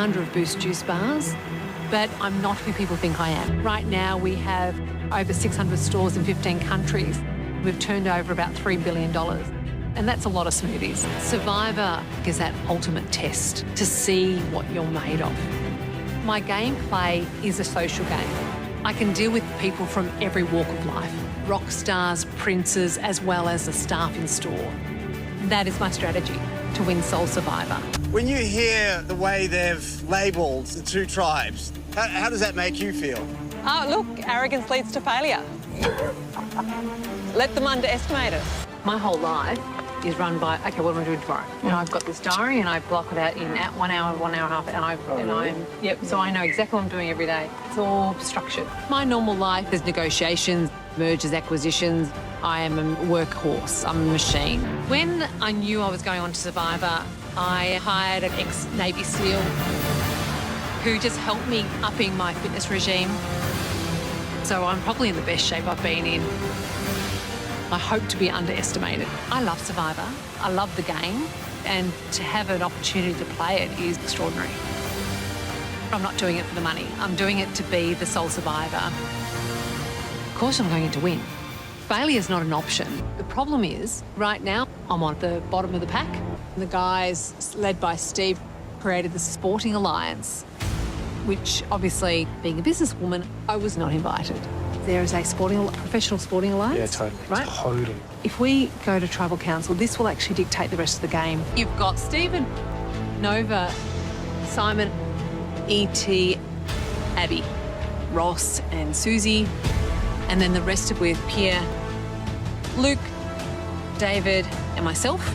founder of Boost Juice Bars, but I'm not who people think I am. Right now, we have over 600 stores in 15 countries. We've turned over about $3 billion. And that's a lot of smoothies. Survivor is that ultimate test to see what you're made of. My gameplay is a social game. I can deal with people from every walk of life, rock stars, princes, as well as the staff in store. That is my strategy to win Soul Survivor. When you hear the way they've labelled the two tribes, how does that make you feel? Oh, look, arrogance leads to failure. Let them underestimate us. My whole life is run by, okay, what am I doing tomorrow? You know, I've got this diary and I block it out in 1 hour, 1 hour and a half, so I know exactly what I'm doing every day. It's all structured. My normal life is negotiations, mergers, acquisitions. I am a workhorse, I'm a machine. When I knew I was going on to Survivor, I hired an ex-Navy SEAL who just helped me upping my fitness regime. So I'm probably in the best shape I've been in. I hope to be underestimated. I love Survivor. I love the game, and to have an opportunity to play it is extraordinary. I'm not doing it for the money. I'm doing it to be the sole survivor. Of course I'm going in to win. Failure is not an option. The problem is, right now, I'm on the bottom of the pack. The guys, led by Steve, created the Sporting Alliance, which obviously, being a businesswoman, I was not invited. There is a professional sporting alliance. Yeah, totally. Right? Totally. If we go to tribal council, this will actually dictate the rest of the game. You've got Stephen, Nova, Simon, E.T., Abby, Ross and Susie, and then the rest of with Pierre, Luke, David and myself.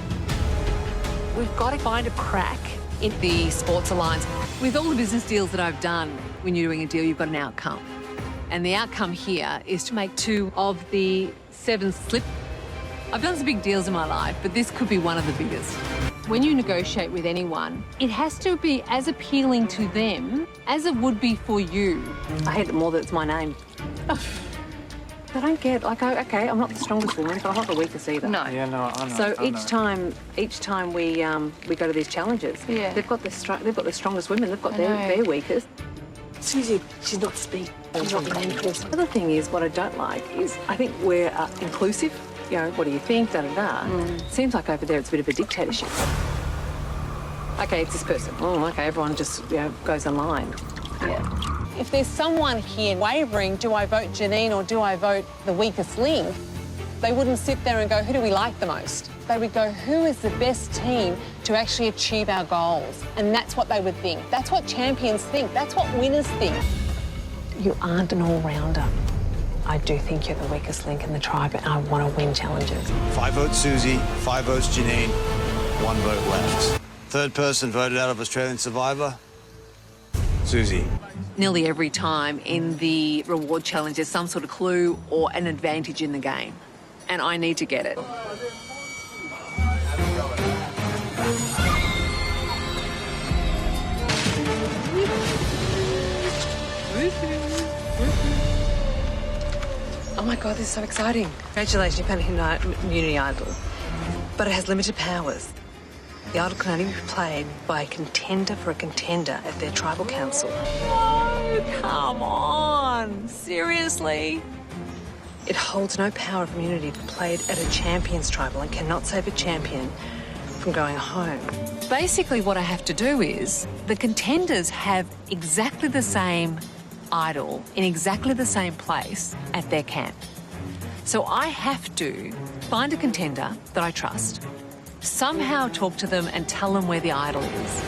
We've got to find a crack in the Sports Alliance. With all the business deals that I've done, when you're doing a deal, you've got an outcome. And the outcome here is to make 2 of the 7 slip. I've done some big deals in my life, but this could be one of the biggest. When you negotiate with anyone, it has to be as appealing to them as it would be for you. I hate it more that it's my name. I don't get, like, okay, I'm not the strongest woman, but I'm not the weakest either. No. Yeah, no, I know. So I know. each time we go to these challenges, Yeah. they've got the strongest women, they've got their weakest. Susie, she's not speak. She's not the main person. The other thing is, what I don't like is, I think we're inclusive. You know, what do you think? Da da da. Seems like over there it's a bit of a dictatorship. Okay, it's this person. Oh, okay, everyone just goes in line. Yeah. If there's someone here wavering, do I vote Janine or do I vote the weakest link? They wouldn't sit there and go, who do we like the most? They would go, who is the best team to actually achieve our goals? And that's what they would think. That's what champions think. That's what winners think. You aren't an all-rounder. I do think you're the weakest link in the tribe and I want to win challenges. 5 votes Susie, 5 votes Janine, 1 vote left. Third person voted out of Australian Survivor, Susie. Nearly every time in the reward challenge, there's some sort of clue or an advantage in the game. And I need to get it. Oh my God, this is so exciting. Congratulations, you found a community idol. But it has limited powers. The idol can only be played by a contender for a contender at their tribal council. Oh, come on. Seriously? It holds no power of immunity to play it at a champion's tribal and cannot save a champion from going home. Basically, what I have to do is the contenders have exactly the same idol in exactly the same place at their camp. So I have to find a contender that I trust, somehow talk to them and tell them where the idol is.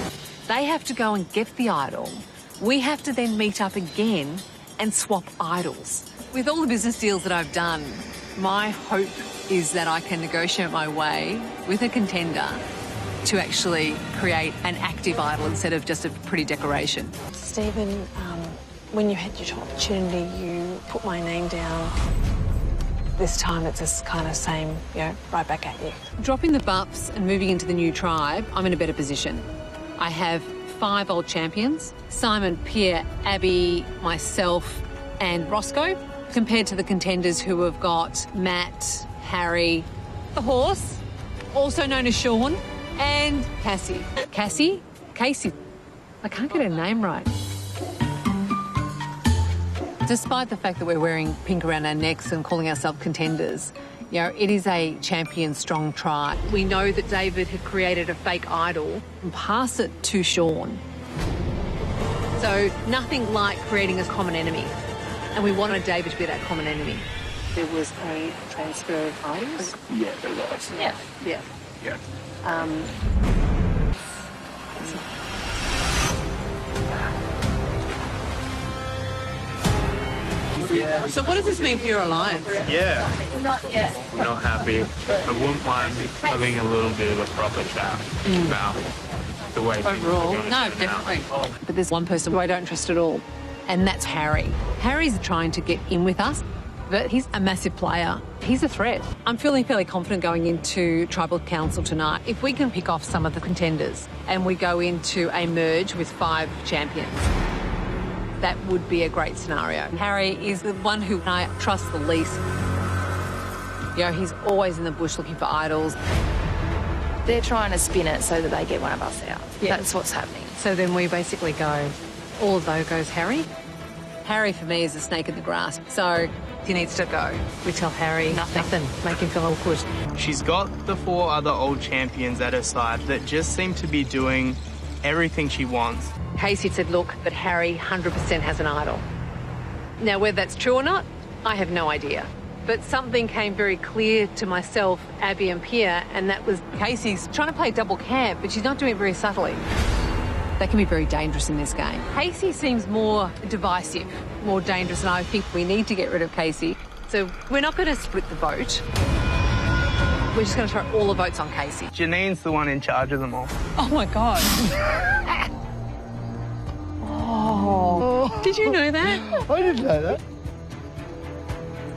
They have to go and get the idol. We have to then meet up again and swap idols. With all the business deals that I've done, my hope is that I can negotiate my way with a contender to actually create an active idol instead of just a pretty decoration. Stephen, when you had your opportunity, you put my name down. This time it's this kind of same, right back at you. Dropping the buffs and moving into the new tribe, I'm in a better position. I have 5 old champions, Simon, Pierre, Abby, myself and Roscoe, compared to the contenders who have got Matt, Harry, the horse, also known as Sean, and Casey. Casey? I can't get her name right. Despite the fact that we're wearing pink around our necks and calling ourselves contenders, you know, it is a champion strong tribe. We know that David had created a fake idol and passed it to Sean. So nothing like creating a common enemy. And we wanted David to be that common enemy. There was a transfer of idols? Yeah, there was. Yeah. Yeah. Yeah. So what does this mean for your alliance? Yeah. Not yet. We're not happy. I wouldn't mind having a little bit of a proper chat about the way Overall, things are no, going to turn definitely. out. But there's one person who I don't trust at all, and that's Harry. Harry's trying to get in with us, but he's a massive player. He's a threat. I'm feeling fairly confident going into Tribal Council tonight. If we can pick off some of the contenders and we go into a merge with 5 champions, that would be a great scenario. Harry is the one who I trust the least. You know, he's always in the bush looking for idols. They're trying to spin it so that they get one of us out. Yeah. That's what's happening. So then we basically go, all of those goes Harry. Harry, for me, is a snake in the grass. So he needs to go. We tell Harry nothing. Make him feel awkward. She's got the 4 other old champions at her side that just seem to be doing everything she wants. Casey said, look, but Harry 100% has an idol. Now, whether that's true or not, I have no idea. But something came very clear to myself, Abby and Pierre, and that was Casey's trying to play double camp, but she's not doing it very subtly. That can be very dangerous in this game. Casey seems more divisive, more dangerous, and I think we need to get rid of Casey. So we're not going to split the vote. We're just going to throw all the votes on Casey. Janine's the one in charge of them all. Oh, my God. Oh. Did you know that? I didn't know that.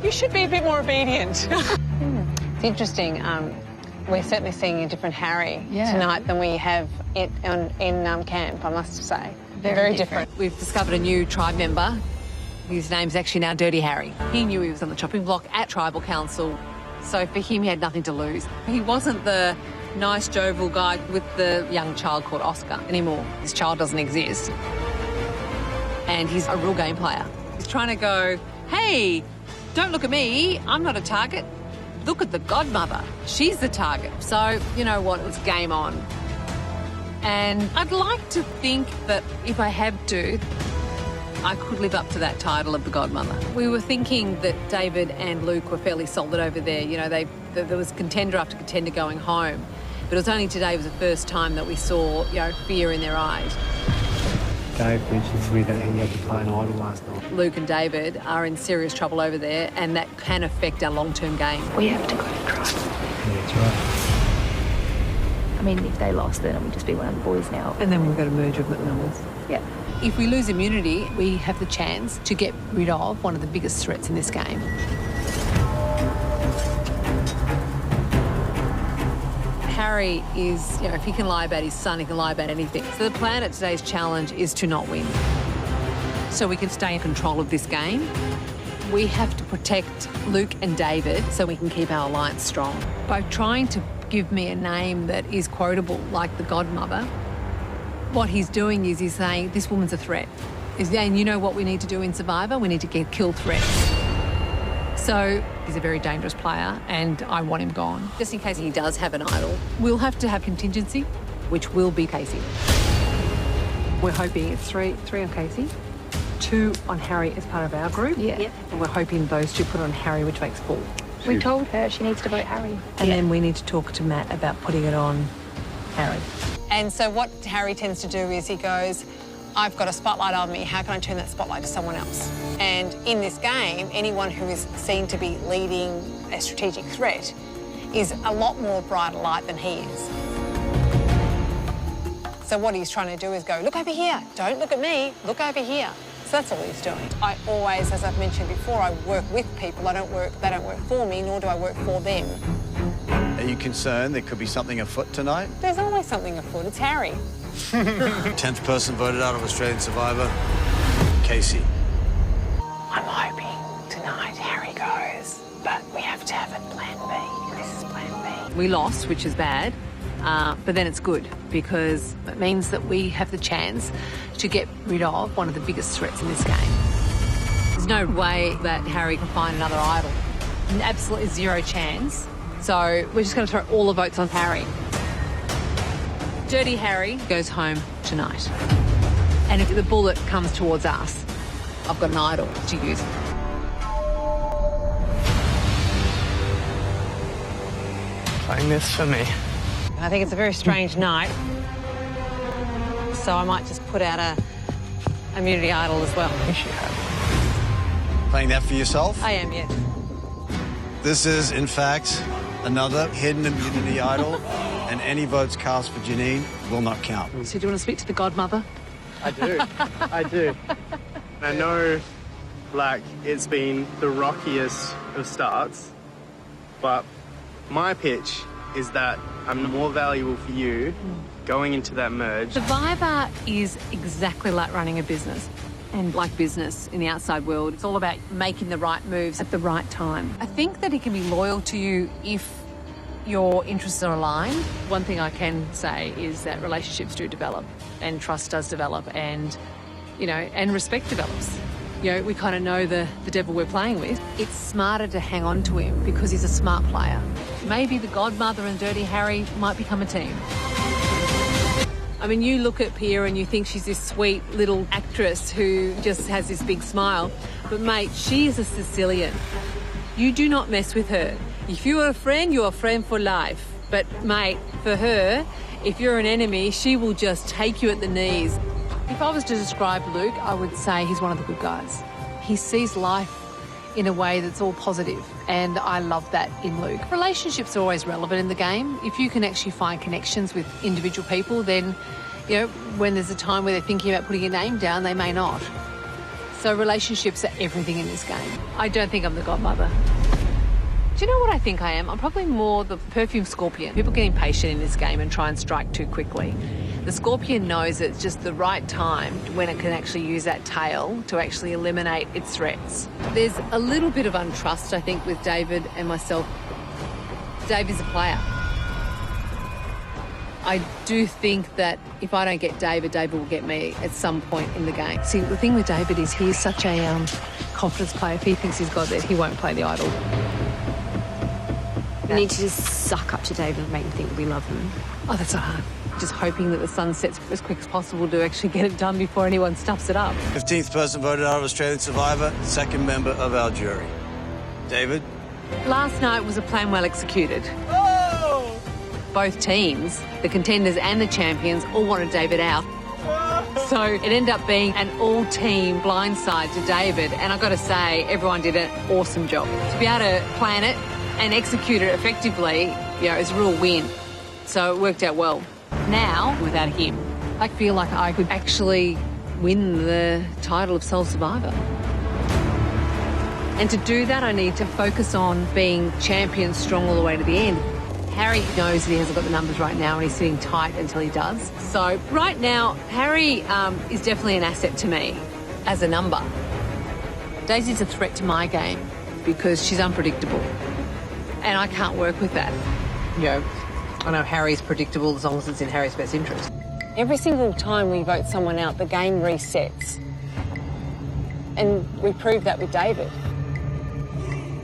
You should be a bit more obedient. It's interesting. We're certainly seeing a different Harry tonight than we have in camp, I must say. Very different. We've discovered a new tribe member. His name's actually now Dirty Harry. He knew he was on the chopping block at Tribal Council, so for him he had nothing to lose. He wasn't the nice, jovial guy with the young child called Oscar anymore. His child doesn't exist. And he's a real game player. He's trying to go, hey, don't look at me, I'm not a target. Look at the godmother, she's the target. So, you know what, it's game on. And I'd like to think that if I had to, I could live up to that title of the godmother. We were thinking that David and Luke were fairly solid over there. You know, there was contender after contender going home. But it was only today was the first time that we saw, you know, fear in their eyes. Dave mentioned to me that he had to play an idol last night. Luke and David are in serious trouble over there, and that can affect our long-term game. We have to go to trial. Yeah, that's right. I mean, if they lost, then it would just be one of the boys now. And then we've got to merge with McNull's. Yeah. If we lose immunity, we have the chance to get rid of one of the biggest threats in this game. Harry is, you know, if he can lie about his son, he can lie about anything. So the plan at today's challenge is to not win. So we can stay in control of this game. We have to protect Luke and David so we can keep our alliance strong. By trying to give me a name that is quotable, like the godmother, what he's doing is he's saying, this woman's a threat. And you know what we need to do in Survivor? We need to kill threats. So he's a very dangerous player, and I want him gone. Just in case he does have an idol, we'll have to have contingency, which will be Casey. We're hoping it's three on Casey, 2 on Harry as part of our group. Yeah. Yep. And we're hoping those 2 put on Harry, which makes 4. We told her she needs to vote Harry. And then we need to talk to Matt about putting it on Harry. And so what Harry tends to do is he goes, I've got a spotlight on me, how can I turn that spotlight to someone else? And in this game, anyone who is seen to be leading a strategic threat is a lot more bright light than he is. So what he's trying to do is go, look over here, don't look at me, look over here. So that's all he's doing. I always, as I've mentioned before, I work with people. They don't work for me, nor do I work for them. Are you concerned there could be something afoot tonight? There's always something afoot, it's Harry. 10th person voted out of Australian Survivor, Casey. I'm hoping tonight Harry goes, but we have to have a plan B. This is plan B. We lost, which is bad. But then it's good because it means that we have the chance to get rid of one of the biggest threats in this game. There's no way that Harry can find another idol. Absolutely zero chance. So we're just going to throw all the votes on Harry. Dirty Harry goes home tonight. And if the bullet comes towards us, I've got an idol to use. Playing this for me. I think it's a very strange night. So I might just put out a immunity idol as well. I think you have. Playing that for yourself? I am, yes. This is, in fact, another hidden immunity idol, and any votes cast for Janine will not count. So do you want to speak to the godmother? I do. I do. I know, like, it's been the rockiest of starts, but my pitch is that I'm more valuable for you going into that merge. Survivor is exactly like running a business. And like business in the outside world, it's all about making the right moves at the right time. I think that he can be loyal to you if your interests are aligned. One thing I can say is that relationships do develop and trust does develop and, you know, and respect develops. You know, we kind of know the devil we're playing with. It's smarter to hang on to him because he's a smart player. Maybe the godmother and Dirty Harry might become a team. I mean, you look at Pia and you think she's this sweet little actress who just has this big smile. But, mate, she is a Sicilian. You do not mess with her. If you're a friend, you're a friend for life. But, mate, for her, if you're an enemy, she will just take you at the knees. If I was to describe Luke, I would say he's one of the good guys. He sees life in a way that's all positive, and I love that in Luke. Relationships are always relevant in the game. If you can actually find connections with individual people, then, you know, when there's a time where they're thinking about putting a name down, they may not. So relationships are everything in this game. I don't think I'm the godmother. Do you know what I think I am? I'm probably more the perfume scorpion. People get impatient in this game and try and strike too quickly. The scorpion knows it's just the right time when it can actually use that tail to actually eliminate its threats. There's a little bit of untrust, I think, with David and myself. Dave is a player. I do think that if I don't get David, David will get me at some point in the game. See, the thing with David is he's such a confidence player. If he thinks he's got that, he won't play the idol. We need to just suck up to David and make him think we love him. Oh, that's not hard. Just hoping that the sun sets as quick as possible to actually get it done before anyone stuffs it up. 15th person voted out of Australian Survivor, second member of our jury. David? Last night was a plan well executed. Oh! Both teams, the contenders and the champions, all wanted David out. So it ended up being an all-team blindside to David, and I've got to say, everyone did an awesome job. To be able to plan it and execute it effectively, you know, is a real win. So it worked out well. Now, without him, I feel like I could actually win the title of sole survivor. And to do that, I need to focus on being champion strong all the way to the end. Harry knows that he hasn't got the numbers right now and he's sitting tight until he does. So right now, Harry is definitely an asset to me as a number. Daisy's a threat to my game because she's unpredictable. And I can't work with that. You know, I know Harry's predictable as long as it's in Harry's best interest. Every single time we vote someone out, the game resets. And we proved that with David.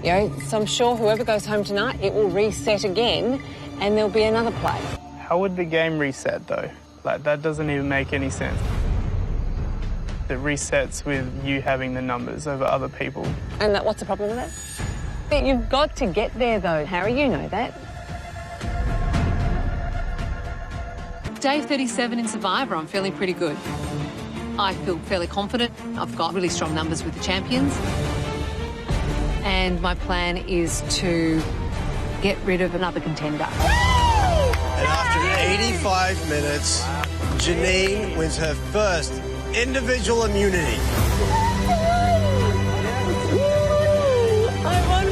You know, so I'm sure whoever goes home tonight, it will reset again and there'll be another play. How would the game reset, though? Like, that doesn't even make any sense. It resets with you having the numbers over other people. And what's the problem with that? But you've got to get there, though, Harry, you know that. Day 37 in Survivor, I'm feeling pretty good. I feel fairly confident. I've got really strong numbers with the champions. And my plan is to get rid of another contender. And after 85 minutes, Janine wins her first individual immunity. I'm on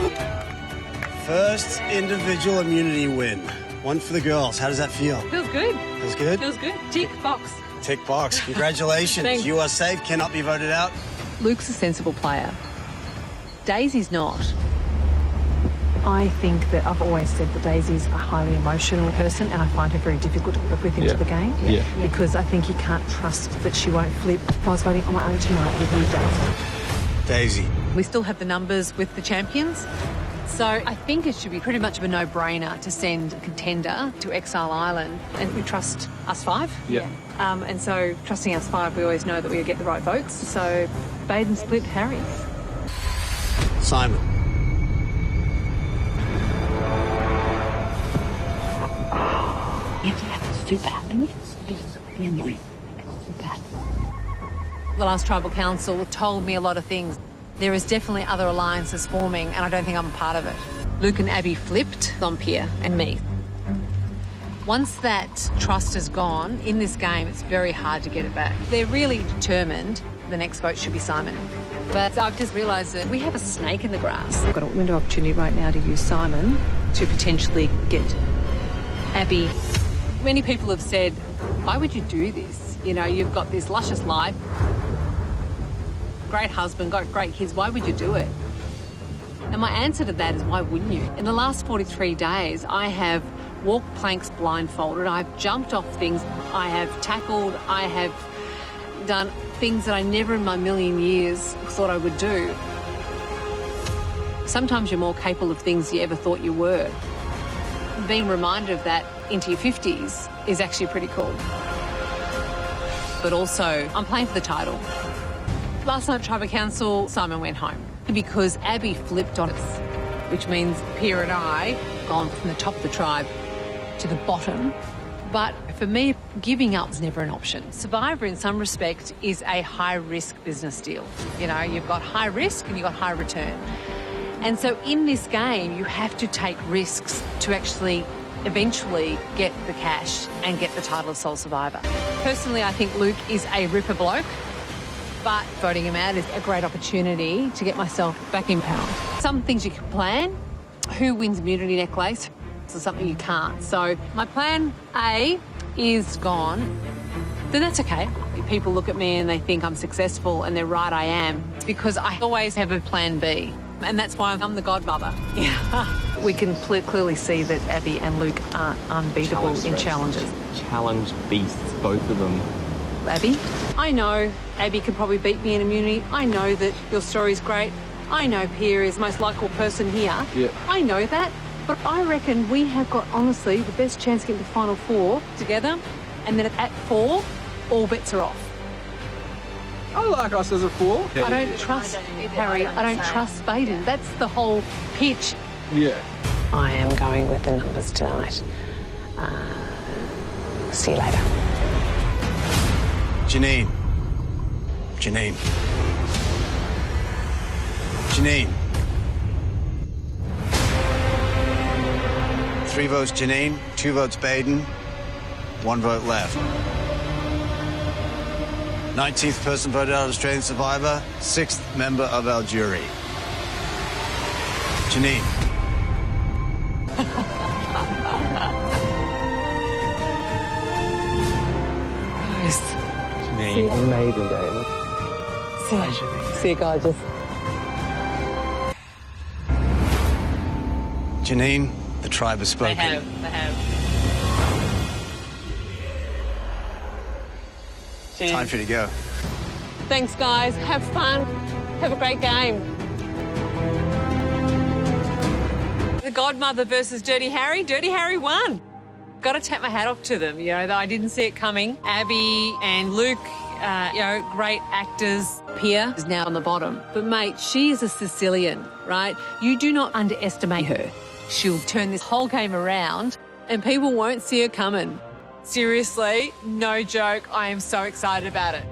fire! First individual immunity win. One for the girls. How does that feel? Feels good. Feels good? Feels good. Tick box. Tick box. Congratulations. Thanks. You are safe, cannot be voted out. Luke's a sensible player. Daisy's not. I think that I've always said that Daisy's a highly emotional person and I find her very difficult to work with into the game. Yeah. Because I think you can't trust that she won't flip. If I was voting on my own tonight, with you, Daisy. Daisy. We still have the numbers with the champions. So I think it should be pretty much of a no-brainer to send a contender to Exile Island, and we trust us five. Yeah. And so trusting us five, we always know that we'll get the right votes. So Baden split Harry. Simon. You have to have a super happy. Be annoying. Super happy. The last tribal council told me a lot of things. There is definitely other alliances forming, and I don't think I'm a part of it. Luke and Abby flipped on Pierre and me. Once that trust is gone, in this game, it's very hard to get it back. They're really determined the next vote should be Simon. But I've just realised that we have a snake in the grass. I've got a window of opportunity right now to use Simon to potentially get Abby. Many people have said, why would you do this? You know, you've got this luscious life, great husband, got great kids, why would you do it? And my answer to that is, why wouldn't you? In the last 43 days, I have walked planks blindfolded, I've jumped off things, I have tackled, I have done things that I never in my million years thought I would do. Sometimes you're more capable of things you ever thought you were. Being reminded of that into your 50s is actually pretty cool. But also, I'm playing for the title. Last night, Tribal Council, Simon went home because Abby flipped on us, which means Pierre and I gone from the top of the tribe to the bottom. But for me, giving up is never an option. Survivor, in some respect, is a high-risk business deal. You know, you've got high risk and you've got high return. And so in this game, you have to take risks to actually eventually get the cash and get the title of sole survivor. Personally, I think Luke is a ripper bloke, but voting him out is a great opportunity to get myself back in power. Some things you can plan. Who wins immunity necklace? So something you can't. So my plan A is gone. Then that's okay. If people look at me and they think I'm successful and they're right, I am. It's because I always have a plan B. And that's why I'm the godmother. Yeah. We can clearly see that Abby and Luke are unbeatable in challenges. Challenge beasts, both of them. Abby? I know Abby could probably beat me in immunity. I know that your story's great. I know Pierre is the most likable person here. Yeah. I know that. But I reckon we have got, honestly, the best chance to get to the final four together. And then at 4, all bets are off. I like us as a 4. I don't trust Harry. I don't trust Baden. That's the whole pitch. Yeah. I am going with the numbers tonight. See you later. Janine. Janine. Janine. 3 votes Janine, 2 votes Baden, 1 vote left. 19th person voted out of Australian Survivor, 6th member of our jury. Janine. Janine. Amazing game. See you guys. Janine, the tribe has spoken. They have. Time for you to go. Thanks, guys. Have fun. Have a great game. The godmother versus Dirty Harry. Dirty Harry won. Got to tap my hat off to them. You know, though I didn't see it coming. Abby and Luke, great actors. Pierre is now on the bottom. But, mate, she is a Sicilian, right? You do not underestimate her. She'll turn this whole game around and people won't see her coming. Seriously, no joke. I am so excited about it.